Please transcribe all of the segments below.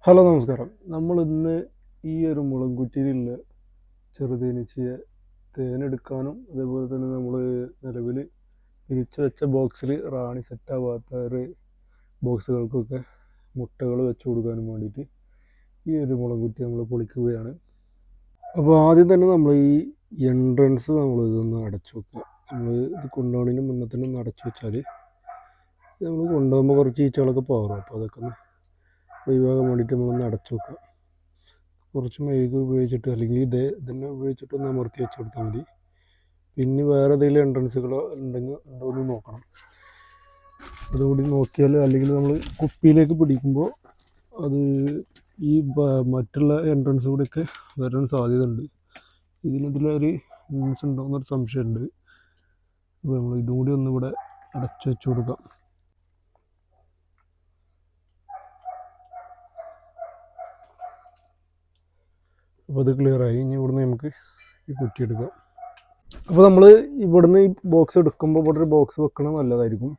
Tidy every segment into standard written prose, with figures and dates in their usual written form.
Hello നമസ്കാരം. നമ്മൾ ഇന്ന് ഈ ഒരു മുളങ്കുറ്റിയിലുള്ള ചെറുതേനീച്ചയെ തേനെടുക്കാനും അതേപോലെ തന്നെ നമ്മൾ നിലവിൽ പിരിച്ചു വെച്ച ബോക്സിൽ റാണി സെറ്റാവാത്ത ഒരു ബോക്സുകൾക്കൊക്കെ മുട്ടകൾ വെച്ച് കൊടുക്കാനും വേണ്ടിയിട്ട് ഈ ഒരു മുളങ്കുറ്റി നമ്മൾ പൊളിക്കുകയാണ്. അപ്പോൾ ആദ്യം തന്നെ നമ്മൾ ഈ എൻട്രൻസ് നമ്മൾ ഇതൊന്ന് അടച്ചു വെക്കുക. നമ്മൾ ഇത് കൊണ്ടുപോകുന്നതിന് മുന്നേ തന്നെ ഒന്ന് അടച്ചു വെച്ചാൽ നമ്മൾ കൊണ്ടുപോകുമ്പോൾ കുറച്ച് ഈച്ചകളൊക്കെ പോറും. അപ്പോൾ അതൊക്കെ ഒന്ന് ഒഴിവാക്കാൻ വേണ്ടിയിട്ട് നമ്മളൊന്ന് അടച്ചു വെക്കുക. കുറച്ച് മെഴുക് ഉപയോഗിച്ചിട്ട് അല്ലെങ്കിൽ ഇതന്നെ ഉപയോഗിച്ചിട്ട് ഒന്ന് അമർത്തി വെച്ച് കൊടുത്താൽ മതി. പിന്നെ വേറെ ഏതെങ്കിലും എൻട്രൻസുകളോ ഉണ്ടോ എന്ന് നോക്കണം. അതുകൂടി നോക്കിയാൽ അല്ലെങ്കിൽ നമ്മൾ കുപ്പിയിലേക്ക് പിടിക്കുമ്പോൾ അത് ഈ മറ്റുള്ള എൻട്രൻസ് കൂടിയൊക്കെ വരാൻ സാധ്യതയുണ്ട്. ഇതിലൊരു എൻട്രൻസ് ഉണ്ടോ എന്നൊരു സംശയമുണ്ട്. അപ്പോൾ നമ്മൾ ഇതും കൂടി ഒന്നിവിടെ അടച്ചു വെച്ച് കൊടുക്കാം. അപ്പോൾ അത് ക്ലിയറായി. ഇനി ഇവിടുന്ന് നമുക്ക് ഈ കുറ്റി എടുക്കാം. അപ്പോൾ നമ്മൾ ഇവിടുന്ന് ഈ ബോക്സ് എടുക്കുമ്പോൾ ഇവിടെ ഒരു ബോക്സ് വെക്കണം നല്ലതായിരിക്കും.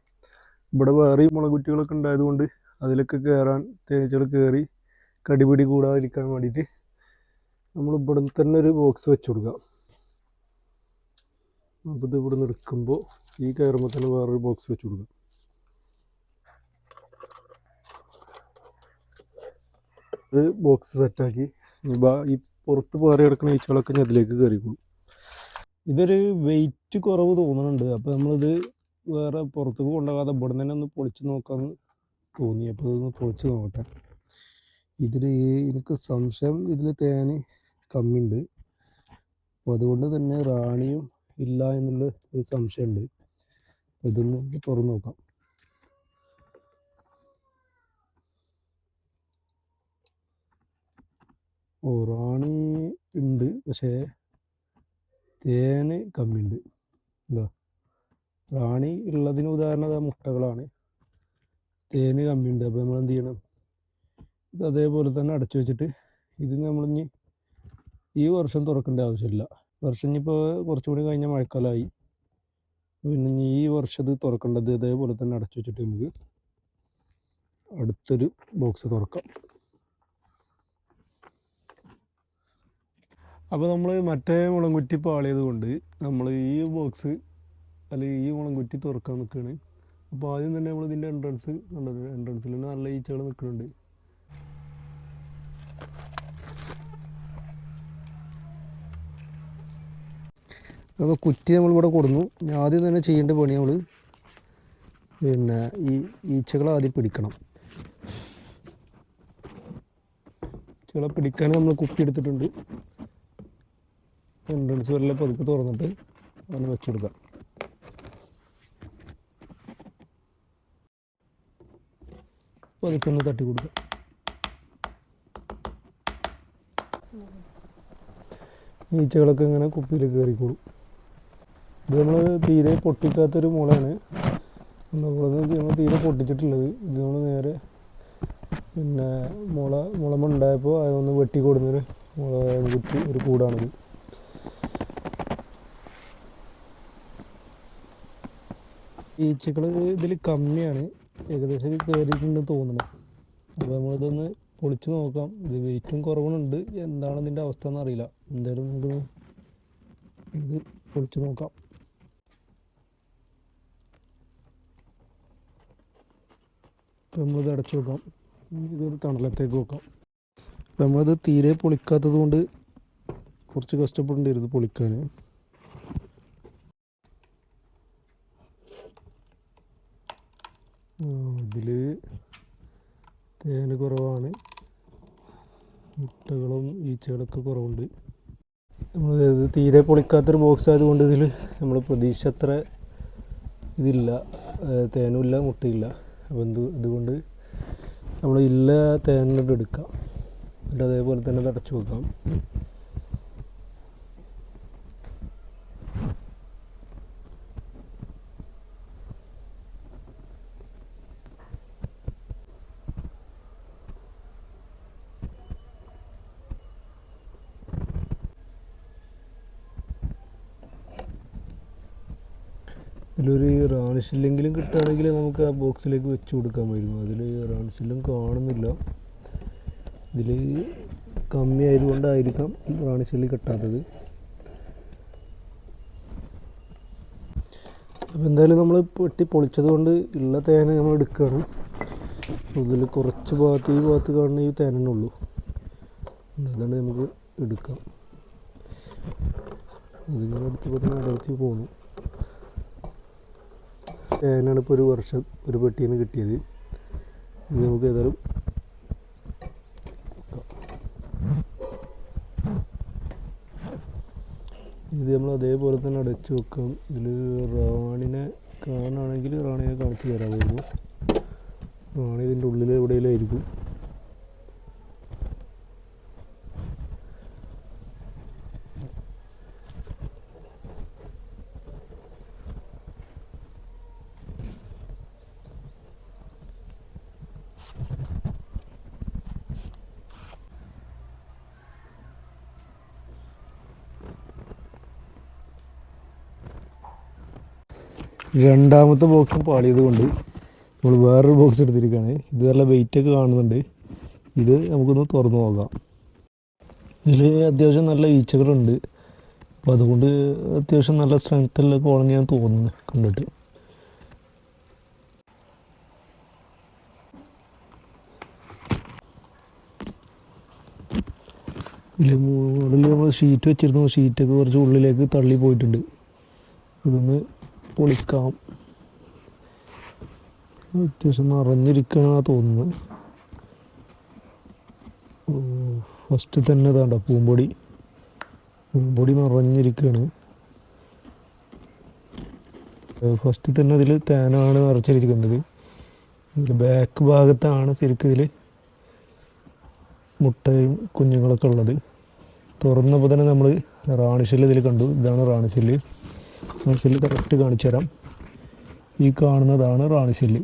ഇവിടെ വേറെ മുളകുറ്റികളൊക്കെ ഉണ്ടായതുകൊണ്ട് അതിലൊക്കെ കയറാൻ തേനീച്ചകൾ കയറി കടിപിടി കൂടാതിരിക്കാൻ വേണ്ടിയിട്ട് നമ്മൾ ഇവിടെ തന്നെ ഒരു ബോക്സ് വെച്ച് കൊടുക്കുക. അപ്പോൾ ഇത് ഇവിടെ നിന്ന് എടുക്കുമ്പോൾ ഈ കയറുമ്പോൾ തന്നെ വേറൊരു ബോക്സ് വെച്ച് കൊടുക്കുക. ഇത് ബോക്സ് സെറ്റാക്കി ഈ പുറത്ത് പാറി കിടക്കുന്ന ഈച്ചകളൊക്കെ ഞാൻ അതിലേക്ക് കയറിക്കോളും. ഇതൊരു വെയിറ്റ് കുറവ് തോന്നുന്നുണ്ട്. അപ്പോൾ നമ്മളിത് വേറെ പുറത്തേക്ക് കൊണ്ടുപോകാതെ ഇവിടെ തന്നെ ഒന്ന് പൊളിച്ച് നോക്കാമെന്ന് തോന്നി. അപ്പോൾ ഇതൊന്ന് പൊളിച്ച് നോക്കട്ടെ. ഇതിൽ എനിക്ക് സംശയം ഇതിൽ തേന് കമ്മിയുണ്ട്. അപ്പോൾ അതുകൊണ്ട് തന്നെ റാണിയും ഇല്ല എന്നുള്ള ഒരു സംശയമുണ്ട്. ഇതൊന്ന് തുറന്ന് നോക്കാം. റാണി ഉണ്ട്, പക്ഷേ തേന് കമ്മിയുണ്ട്. എന്താ റാണി ഉള്ളതിന് ഉദാഹരണം മുട്ടകളാണ്, തേന് കമ്മിയുണ്ട്. അപ്പോൾ നമ്മൾ എന്ത് ചെയ്യണം, ഇത് അതേപോലെ തന്നെ അടച്ചു വെച്ചിട്ട് ഇത് നമ്മളിനി ഈ വർഷം തുറക്കേണ്ട ആവശ്യമില്ല. വർഷം ഇനിയിപ്പോൾ കുറച്ചുകൂടി കഴിഞ്ഞാൽ മഴക്കാലമായി. പിന്നെ ഈ വർഷം ഇത് തുറക്കേണ്ടത് ഇതേപോലെ തന്നെ അടച്ചു വെച്ചിട്ട് നമുക്ക് അടുത്തൊരു ബോക്സ് തുറക്കാം. അപ്പോൾ നമ്മൾ മറ്റേ മുളങ്കുറ്റി പാളിയത് കൊണ്ട് നമ്മൾ ഈ ബോക്സ് അല്ലെങ്കിൽ ഈ മുളങ്കുറ്റി തുറക്കാൻ നിൽക്കുകയാണ്. അപ്പോൾ ആദ്യം തന്നെ നമ്മൾ ഇതിൻ്റെ എൻട്രൻസ് കണ്ടത്, എൻട്രൻസിൽ തന്നെ നല്ല ഈച്ചകൾ നിൽക്കുന്നുണ്ട്. അപ്പോൾ കുറ്റി നമ്മളിവിടെ കൊടുന്നു. ആദ്യം തന്നെ ചെയ്യേണ്ട പണി നമ്മൾ പിന്നെ ഈ ഈച്ചകളെ ആദ്യം പിടിക്കണം. ഈച്ചകളെ പിടിക്കാൻ നമ്മൾ കുപ്പി എടുത്തിട്ടുണ്ട്. എൻട്രൻസ് വരെ പതുക്കെ തുറന്നിട്ട് അതിന് വെച്ച് കൊടുക്കാം. പതുക്കെ ഒന്ന് തട്ടി കൊടുക്കാം. ഈച്ചകളൊക്കെ ഇങ്ങനെ കുപ്പിയിലേക്ക് കയറിക്കോളും. ഇത് നമ്മൾ തീരെ പൊട്ടിക്കാത്തൊരു മുളയാണ്. നമ്മൾ തീരെ പൊട്ടിച്ചിട്ടുള്ളത്. ഇത് നമ്മൾ നേരെ പിന്നെ മുളമ ഉണ്ടായപ്പോൾ അതൊന്ന് വെട്ടിക്കൊടുന്നൊരു കുറ്റി ഒരു കൂടാണിത്. ഈച്ചകൾ ഇതിൽ കമ്മിയാണ്, ഏകദേശം കയറിയിട്ടുണ്ടെന്ന് തോന്നുന്നു. അപ്പോൾ നമ്മളിതൊന്ന് പൊളിച്ച് നോക്കാം. ഇത് വെയിറ്റും കുറവുണ്ട്, എന്താണ് ഇതിൻ്റെ അവസ്ഥ എന്നറിയില്ല. എന്തായാലും നമുക്ക് ഇത് പൊളിച്ച് നോക്കാം. അപ്പോൾ നമ്മളിത് അടച്ചു നോക്കാം. ഇതൊരു തണലത്തേക്ക് നോക്കാം. അപ്പോൾ നമ്മളിത് തീരെ പൊളിക്കാത്തത് കൊണ്ട് കുറച്ച് കഷ്ടപ്പെടേണ്ടിയിരുന്നു പൊളിക്കാൻ. ഇതിൽ തേന് കുറവാണ്, മുട്ടകളും ഈച്ചകളൊക്കെ കുറവുണ്ട്. നമ്മൾ തീരെ പൊളിക്കാത്തൊരു ബോക്സ് ആയതുകൊണ്ട് ഇതിൽ നമ്മൾ പ്രതീക്ഷ അത്ര ഇതില്ല, തേനുമില്ല മുട്ടയില്ല. അപ്പോൾ അതുകൊണ്ട് നമ്മൾ ഇല്ല തേനിട്ട് എടുക്കാം, എന്നിട്ട് അതേപോലെ തന്നെ അടച്ചു വെക്കാം. ഇതിലൊരു റാണിഷില്ലെങ്കിലും കിട്ടുകയാണെങ്കിൽ നമുക്ക് ആ ബോക്സിലേക്ക് വെച്ച് കൊടുക്കാമായിരുന്നു. അതിൽ റാണിഷില്ലും കാണുന്നില്ല. ഇതിൽ കമ്മി ആയതുകൊണ്ടായിരിക്കാം റാണി ഷെല്ല് കെട്ടാത്തത്. അപ്പോൾ എന്തായാലും നമ്മൾ പെട്ടി പൊളിച്ചത് കൊണ്ട് ഉള്ള തേന നമ്മൾ എടുക്കുകയാണ്. ഇതിൽ കുറച്ച് ഭാഗത്ത് ഈ ഭാഗത്ത് കാണുന്ന ഈ തേനേ ഉള്ളൂ, അതുകൊണ്ട് നമുക്ക് എടുക്കാം. ഇതിങ്ങനെ എടുത്തപ്പോൾ തന്നെ അടർത്തി പോന്നു. തേനാണ് ഇപ്പോൾ ഒരു വർഷം ഒരു പെട്ടിയിൽ നിന്ന് കിട്ടിയത്. ഇത് നമുക്ക് ഏതായാലും ഇത് നമ്മൾ അതേപോലെ തന്നെ അടച്ചു വെക്കാം. ഇതിൽ റാണിനെ കാണുകയാണെങ്കിൽ റാണിനെ കാണിച്ചു തരാമായിരുന്നു. റാണി ഇതിൻ്റെ ഉള്ളിൽ എവിടെയെങ്കിലായിരിക്കും. രണ്ടാമത്തെ ബോക്സും പാളിയത് കൊണ്ട് നമ്മൾ വേറൊരു ബോക്സ് എടുത്തിരിക്കുകയാണ്. ഇത് നല്ല വെയിറ്റൊക്കെ കാണുന്നുണ്ട്. ഇത് നമുക്കൊന്ന് തുറന്നു നോക്കാം. ഇതിൽ അത്യാവശ്യം നല്ല ഈച്ചകളുണ്ട്. അപ്പോൾ അതുകൊണ്ട് അത്യാവശ്യം നല്ല സ്ട്രെങ്ത്തുള്ള കോളനിയാണ് തോന്നുന്നത് കണ്ടിട്ട്. ഇതിൽ മുകളിൽ നമ്മൾ ഷീറ്റ് വെച്ചിരുന്നു. ഷീറ്റൊക്കെ കുറച്ച് ഉള്ളിലേക്ക് തള്ളി പോയിട്ടുണ്ട്. ഇതൊന്ന് പൊളിക്കാം. അത്യാവശ്യം നിറഞ്ഞിരിക്കണമെന്നാണ് തോന്നുന്നത്. ഫസ്റ്റ് തന്നെ ഇതാണ്ട പൂമ്പൊടി നിറഞ്ഞിരിക്കുകയാണ്. ഫസ്റ്റ് തന്നെ ഇതിൽ തേനാണ് നിറച്ചിരിക്കുന്നത്. ഇതിൽ ബാക്ക് ഭാഗത്താണ് ശരിക്കും ഇതിൽ മുട്ടയും കുഞ്ഞുങ്ങളൊക്കെ ഉള്ളത്. തുറന്നപ്പോൾ തന്നെ നമ്മൾ റാണിഷെല്ല് ഇതിൽ കണ്ടു. ഇതാണ് റാണിഷെല്ല്. റാണിഷെല്ല് കറക്റ്റ് കാണിച്ചു തരാം. ഈ കാണുന്നതാണ് റാണിഷെല്ല്.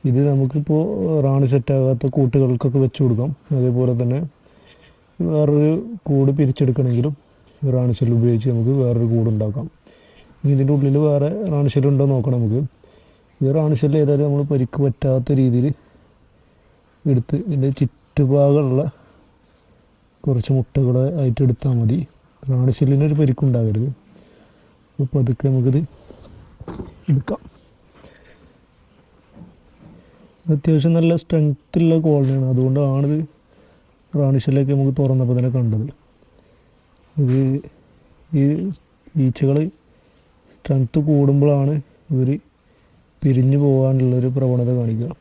ഇത് നമുക്കിപ്പോൾ റാണി സെറ്റാകാത്ത കൂട്ടുകൾക്കൊക്കെ വെച്ച് കൊടുക്കാം. അതേപോലെ തന്നെ വേറൊരു കൂട് പിരിച്ചെടുക്കണമെങ്കിലും റാണിഷെല്ല് ഉപയോഗിച്ച് നമുക്ക് വേറൊരു കൂടുണ്ടാക്കാം. ഇനി ഇതിൻ്റെ ഉള്ളിൽ വേറെ റാണിഷെല്ല് ഉണ്ടോ നോക്കണം നമുക്ക്. ഈ റാണിഷെല്ല് ഏതായാലും നമ്മൾ പരിക്ക് പറ്റാത്ത രീതിയിൽ എടുത്ത് ഇതിൻ്റെ ചുറ്റുഭാഗമുള്ള കുറച്ച് മുട്ടകളെ ആയിട്ട് എടുത്താൽ മതി. റാണിഷെല്ലിനൊരു പരിക്കുണ്ടാകരുത്. അപ്പോൾ അതൊക്കെ നമുക്കിത് എടുക്കാം. അത്യാവശ്യം നല്ല സ്ട്രെങ്ത്തുള്ള കോളനിയാണ്. അതുകൊണ്ടാണിത് റാണിഷെല്ലൊക്കെ നമുക്ക് തുറന്നപ്പോൾ തന്നെ കണ്ടത്. ഇത് ഈ ഈച്ചകൾ സ്ട്രെങ്ത്ത് കൂടുമ്പോഴാണ് ഇവർ പിരിഞ്ഞു പോകാനുള്ളൊരു പ്രവണത കാണിക്കുക.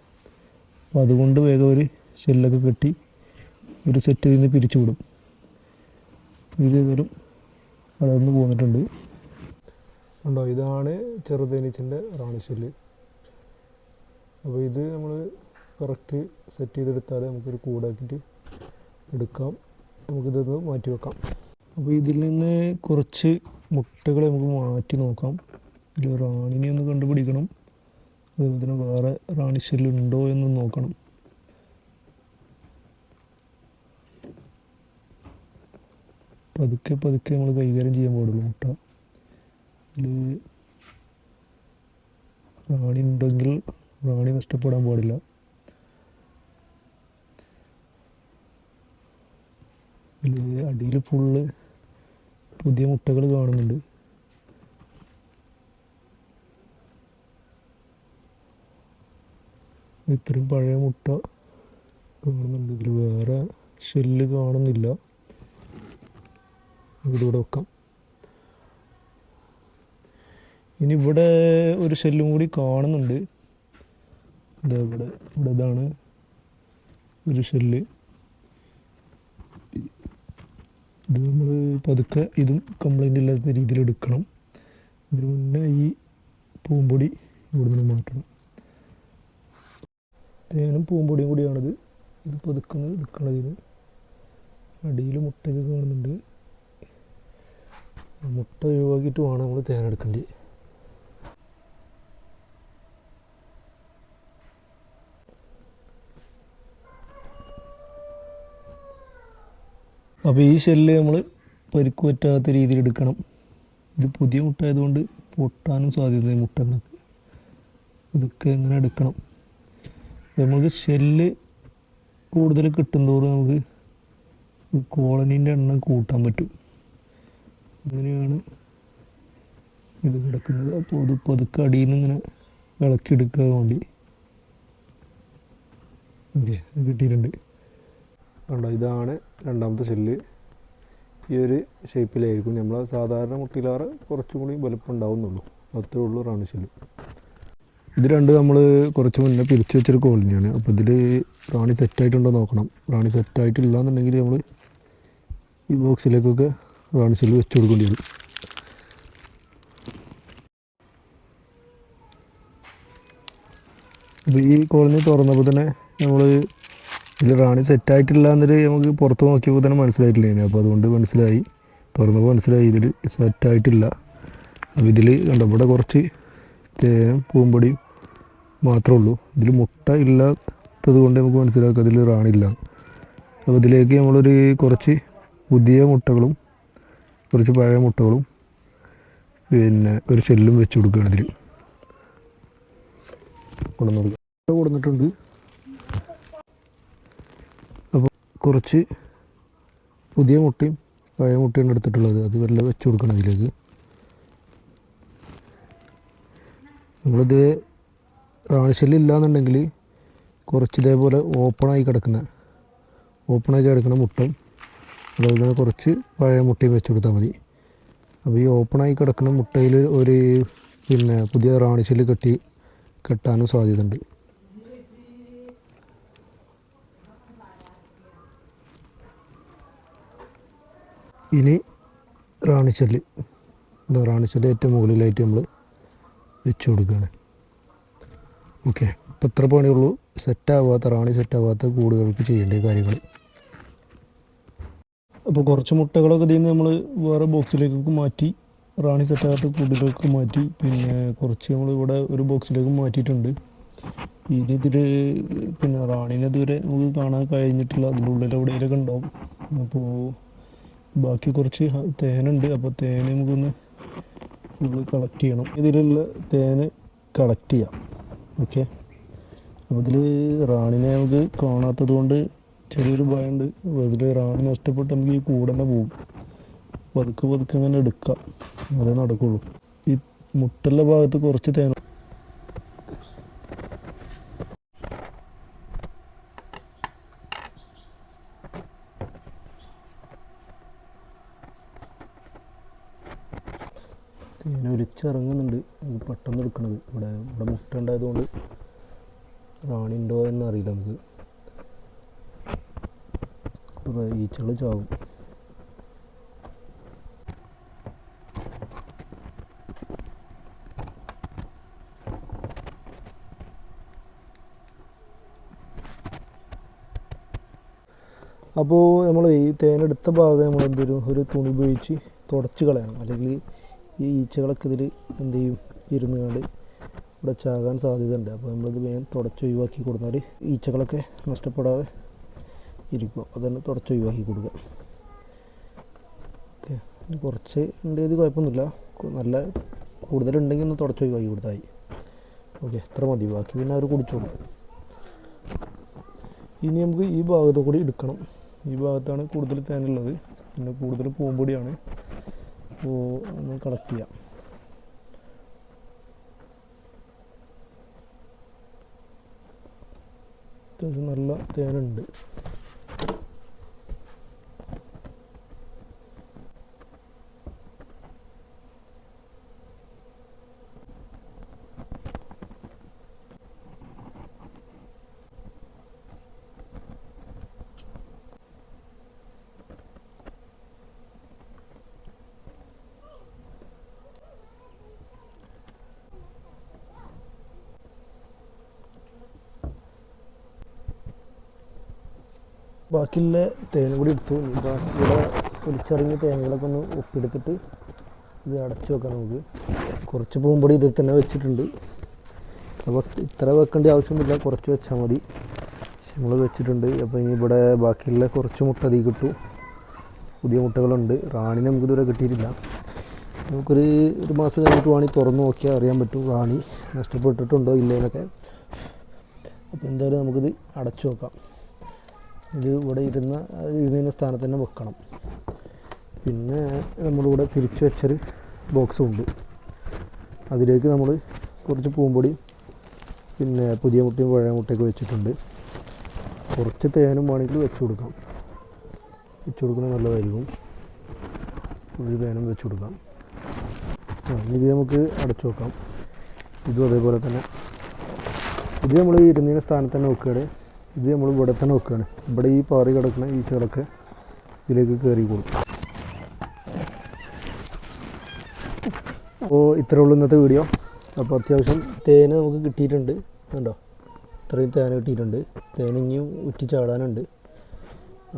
അപ്പോൾ അതുകൊണ്ട് വേഗം ഒരു ഷെല്ലൊക്കെ കെട്ടി ഒരു സെറ്റ് നിന്ന് പിരിച്ചു വിടും. ഇത് ഏതായാലും വളർന്നു പോന്നിട്ടുണ്ട്. ഉണ്ടോ, ഇതാണ് ചെറുതേനീച്ചൻ്റെ റാണിഷെല്ല്. അപ്പോൾ ഇത് നമ്മൾ കറക്റ്റ് സെറ്റ് ചെയ്തെടുത്താൽ നമുക്കൊരു കൂടാക്കിയിട്ട് എടുക്കാം. നമുക്കിതൊന്ന് മാറ്റി വെക്കാം. അപ്പോൾ ഇതിൽ നിന്ന് കുറച്ച് മുട്ടകളെ നമുക്ക് മാറ്റി നോക്കാം. ഇതിൽ റാണിനെ ഒന്ന് കണ്ടുപിടിക്കണം. അതുപോലെ തന്നെ വേറെ റാണിഷെല്ല് ഉണ്ടോ എന്ന് നോക്കണം. പതുക്കെ പതുക്കെ നമ്മൾ കൈകാര്യം ചെയ്യാൻ പാടുള്ളൂ മുട്ട. ഇതിൽ റാണി ഉണ്ടെങ്കിൽ റാണി നഷ്ടപ്പെടാൻ പാടില്ല. ഇതിൽ അടിയിൽ ഫുള്ള് പുതിയ മുട്ടകൾ കാണുന്നുണ്ട്. ഇത്രയും പഴയ മുട്ട കാണുന്നുണ്ട്. ഇതിൽ വേറെ ഷെല്ല് കാണുന്നില്ല. ഇതിലൂടെ വെക്കാം. ഇനി ഇവിടെ ഒരു ഷെല്ലും കൂടി കാണുന്നുണ്ട്. ഇവിടെ ഇതാണ് ഒരു ഷെല്ല്. ഇത് നമ്മൾ പതുക്കെ ഇതും കംപ്ലൈൻ്റ് ഇല്ലാത്ത രീതിയിൽ എടുക്കണം. ഇതിന് മുന്നേ ഈ പൂമ്പൊടി ഇവിടെ നിന്ന് മാറ്റണം. തേനും പൂമ്പൊടിയും കൂടിയാണിത്. ഇത് പതുക്കെ എടുക്കണതിന് അടിയിൽ മുട്ടയൊക്കെ കാണുന്നുണ്ട്. മുട്ട ഒഴിവാക്കിയിട്ട് വേണം നമ്മൾ തേനെടുക്കേണ്ടത്. അപ്പോൾ ഈ ഷെല്ല് നമ്മൾ പരിക്ക് പറ്റാത്ത രീതിയിൽ എടുക്കണം. ഇത് പുതിയ മുട്ട ആയതുകൊണ്ട് പൊട്ടാനും സാധ്യത മുട്ടകളൊക്കെ. ഇതൊക്കെ എങ്ങനെ എടുക്കണം. നമുക്ക് ഷെല്ല് കൂടുതൽ കിട്ടുന്തോറും നമുക്ക് കോളനീൻ്റെ എണ്ണം കൂട്ടാൻ പറ്റും. അങ്ങനെയാണ് ഇത് കിടക്കുന്നത്. അപ്പോൾ അത് പതുക്കെ അടിയിൽ നിന്ന് ഇങ്ങനെ ഇളക്കിയെടുക്കാൻ വേണ്ടി ഓക്കെ കിട്ടിയിട്ടുണ്ട്. കണ്ടോ, ഇതാണ് രണ്ടാമത്തെ ഷെല്ല്. ഈ ഒരു ഷേപ്പിലായിരിക്കും. നമ്മൾ സാധാരണ മുട്ടയിലാറ് കുറച്ചും കൂടി വലുപ്പം ഉണ്ടാവുന്നുള്ളൂ. അത്രേ ഉള്ളൂ റാണി ഷെല്ല്. ഇത് രണ്ട് നമ്മൾ കുറച്ച് മുന്നേ പിരിച്ച് വെച്ചൊരു കോളനിയാണ്. അപ്പോൾ ഇതിൽ റാണി സെറ്റായിട്ടുണ്ടോ നോക്കണം. റാണി സെറ്റായിട്ടില്ല എന്നുണ്ടെങ്കിൽ നമ്മൾ ഈ ബോക്സിലേക്കൊക്കെ റാണി ഷെല്ല് വെച്ച് കൊടുക്കേണ്ടി വരും. അപ്പോൾ ഈ കോളനി തുറന്നപ്പോൾ തന്നെ നമ്മൾ ഇതിൽ റാണി സെറ്റായിട്ടില്ല എന്നൊരു നമുക്ക് പുറത്ത് നോക്കിയപ്പോൾ തന്നെ മനസ്സിലായിട്ടില്ല. അപ്പോൾ അതുകൊണ്ട് മനസ്സിലായി, തുറന്നപ്പോൾ മനസ്സിലായി ഇതിൽ സെറ്റായിട്ടില്ല. അപ്പോൾ ഇതിൽ കണ്ടോ, ഇവിടെ കുറച്ച് തേനും പൂമ്പൊടിയും മാത്രമേ ഉള്ളൂ. ഇതിൽ മുട്ട ഇല്ലാത്തത് കൊണ്ട് നമുക്ക് മനസ്സിലാക്കുക ഇതിൽ റാണില്ല. അപ്പോൾ ഇതിലേക്ക് നമ്മളൊരു കുറച്ച് പുതിയ മുട്ടകളും കുറച്ച് പഴയ മുട്ടകളും പിന്നെ ഒരു ഷെല്ലും വെച്ച് കൊടുക്കുകയാണ്. ഇതിൽ കൊടുത്തിട്ടുണ്ട്. അപ്പോൾ കുറച്ച് പുതിയ മുട്ടയും പഴയ മുട്ടയാണ് എടുത്തിട്ടുള്ളത്. അത് വല്ല വെച്ച് കൊടുക്കണം ഇതിലേക്ക്. നമ്മളിത് റാണി ഷെല്ല് ഇല്ലയെന്നുണ്ടെങ്കിൽ കുറച്ച് ഇതേപോലെ ഓപ്പണായി കിടക്കുന്ന മുട്ടയും അതുപോലെ തന്നെ കുറച്ച് പഴയ മുട്ടയും വെച്ച് കൊടുത്താൽ മതി. അപ്പോൾ ഈ ഓപ്പണായി കിടക്കുന്ന മുട്ടയിൽ ഒരു പിന്നെ പുതിയ റാണി ഷെല്ല് കെട്ടാനും സാധ്യതയുണ്ട്. ഇനി റാണി ഷെല്ല് ഏറ്റവും മുകളിലായിട്ട് നമ്മൾ വെച്ച് കൊടുക്കുകയാണ്. ഓക്കെ, അപ്പോൾ ഇത്ര പണിയുള്ളൂ. റാണി സെറ്റാവാത്ത കൂടുകൾക്ക് ചെയ്യേണ്ട കാര്യങ്ങൾ. അപ്പോൾ കുറച്ച് മുട്ടകളൊക്കെ ഇതിൽ നിന്ന് നമ്മൾ വേറെ ബോക്സിലേക്കൊക്കെ മാറ്റി, റാണി സെറ്റാകാത്ത കൂടുകൾക്ക് മാറ്റി. പിന്നെ കുറച്ച് നമ്മൾ ഇവിടെ ഒരു ബോക്സിലേക്ക് മാറ്റിയിട്ടുണ്ട്. ഇനി ഇതിൽ പിന്നെ റാണീനെ ഇതുവരെ നമുക്ക് കാണാൻ കഴിഞ്ഞിട്ടില്ല. അതിൻ്റെ ഉള്ളിൽ എവിടെയെങ്കിലൊക്കെ ഉണ്ടാവും. അപ്പോൾ ബാക്കി കുറച്ച് തേനുണ്ട്. അപ്പോൾ തേൻ നമുക്കൊന്ന് ഫുള്ള് കളക്ട് ചെയ്യണം. ഇതിലുള്ള തേന് കളക്ട് ചെയ്യാം. ഓക്കെ, അപ്പോൾ ഇതിൽ റാണിനെ നമുക്ക് കാണാത്തത് കൊണ്ട് ചെറിയൊരു ഭയമുണ്ട്. ഇതിൽ റാണി നഷ്ടപ്പെട്ട് നമുക്ക് ഈ കൂടന്നെ പോകും. പതുക്കെ അങ്ങനെ എടുക്കാം, അതേ നടക്കുള്ളൂ. ഈ മുട്ടുള്ള ഭാഗത്ത് കുറച്ച് തേൻ ഒലിച്ചിറങ്ങുന്നുണ്ട്. പെട്ടെന്ന് എടുക്കണത് ഇവിടെ മുട്ട ഉണ്ടായതുകൊണ്ട് റാണി ഉണ്ടോ എന്നറിയില്ല. നമുക്ക് കുറേ ഈച്ചകൾ ചാവും. അപ്പോൾ നമ്മൾ ഈ തേനെടുത്ത ഭാഗം നമ്മൾ ഒരു തുണി ഉപയോഗിച്ച് തുടച്ച് കളയണം. അല്ലെങ്കിൽ ഈ ഈച്ചകളൊക്കെ ഇതിൽ എന്ത് ചെയ്യും, ഇരുന്നുകൊണ്ട് ഇവിടെ ചാകാൻ സാധ്യതയുണ്ട്. അപ്പോൾ നമ്മളിത് വേഗം തുടച്ച് ഒഴിവാക്കി കൊടുത്താൽ ഈച്ചകളൊക്കെ നഷ്ടപ്പെടാതെ ഇരിക്കും. അപ്പോൾ തന്നെ തുടച്ച് ഒഴിവാക്കി കൊടുക്കുക. ഓക്കെ, കുറച്ച് ഉണ്ട്, ഇത് കുഴപ്പമൊന്നുമില്ല. നല്ല കൂടുതലുണ്ടെങ്കിൽ ഒന്ന് തുടച്ച് ഒഴിവാക്കി കൊടുത്താൽ മതി. ഓക്കെ, ഇത്ര മതി. ബാക്കി പിന്നെ അവർ കുടിച്ചോളും. ഇനി നമുക്ക് ഈ ഭാഗത്ത് കൂടി എടുക്കണം. ഈ ഭാഗത്താണ് കൂടുതൽ തേനുള്ളത്. പിന്നെ കൂടുതൽ പൂമ്പൊടിയാണ്. അപ്പോൾ ഒന്ന് കളക്ട് ചെയ്യാം. അത്യാവശ്യം നല്ല തേനുണ്ട്. ബാക്കിയുള്ള തേനും കൂടി എടുത്തു. ബാക്കിയുള്ള ഒലിച്ചിറങ്ങിയ തേനുകളൊക്കെ ഒന്ന് ഒപ്പിയെടുത്തിട്ട് ഇത് അടച്ചു വെക്കാം. നമുക്ക് കുറച്ച് പൂമ്പൊടി ഇതിൽ തന്നെ വെച്ചിട്ടുണ്ട്. അപ്പോൾ ഇത്ര വെക്കേണ്ട ആവശ്യമൊന്നുമില്ല, കുറച്ച് വെച്ചാൽ മതി. നമ്മൾ വെച്ചിട്ടുണ്ട്. അപ്പോൾ ഇനി ഇവിടെ ബാക്കിയുള്ള കുറച്ച് മുട്ട അതിൽ കിട്ടും. പുതിയ മുട്ടകളുണ്ട്. റാണിനെ നമുക്കിതുവരെ കിട്ടിയിട്ടില്ല. നമുക്കൊരു മാസം കഴിഞ്ഞിട്ട് വേണമെങ്കിൽ തുറന്ന് നോക്കിയാൽ അറിയാൻ പറ്റും റാണി നഷ്ടപ്പെട്ടിട്ടുണ്ടോ ഇല്ലേന്നൊക്കെ. അപ്പോൾ എന്തായാലും നമുക്കിത് അടച്ചു നോക്കാം. ഇത് ഇവിടെ ഇരുന്ന സ്ഥാനത്ത് തന്നെ വെക്കണം. പിന്നെ നമ്മളിവിടെ പിരിച്ചു വെച്ചൊരു ബോക്സും ഉണ്ട്. അതിലേക്ക് നമ്മൾ കുറച്ച് പൂമ്പൊടി പിന്നെ പുതിയ മുട്ടയും പഴയ മുട്ടയൊക്കെ വെച്ചിട്ടുണ്ട്. കുറച്ച് തേനും വേണമെങ്കിൽ വെച്ച് കൊടുക്കുന്നത് നല്ലതായിരിക്കും. ഒരു തേനും വെച്ച് കൊടുക്കാം. ഇത് നമുക്ക് അടച്ചു വെക്കാം. ഇതും അതേപോലെ തന്നെ ഇത് നമ്മൾ ഇരുന്നതിൻ്റെ സ്ഥാനത്ത് തന്നെ വെക്കുകയാണ്. ഇത് നമ്മൾ ഇവിടെ തന്നെ വെക്കുകയാണ്. ഇവിടെ ഈ പാറി കിടക്കുന്ന ഈച്ചകളൊക്കെ ഇതിലേക്ക് കയറി കൊടുക്കും. അപ്പോൾ ഇത്രയേ ഉള്ളൂ ഇന്നത്തെ വീഡിയോ. അപ്പോൾ അത്യാവശ്യം തേന് നമുക്ക് കിട്ടിയിട്ടുണ്ട്. കണ്ടോ, ഇത്രയും തേന കിട്ടിയിട്ടുണ്ട്. തേൻ ഇനിയും ഉറ്റി ചാടാനുണ്ട്.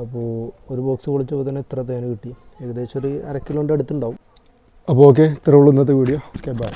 അപ്പോൾ ഒരു ബോക്സ് പൊളിച്ചപ്പോൾ തന്നെ ഇത്ര തേന് കിട്ടി. ഏകദേശം ഒരു 1/2 കിലോൻ്റെ അടുത്തുണ്ടാവും. അപ്പോൾ ഓക്കെ, ഇത്രയേ ഉള്ളൂ ഇന്നത്തെ വീഡിയോ. Okay, by.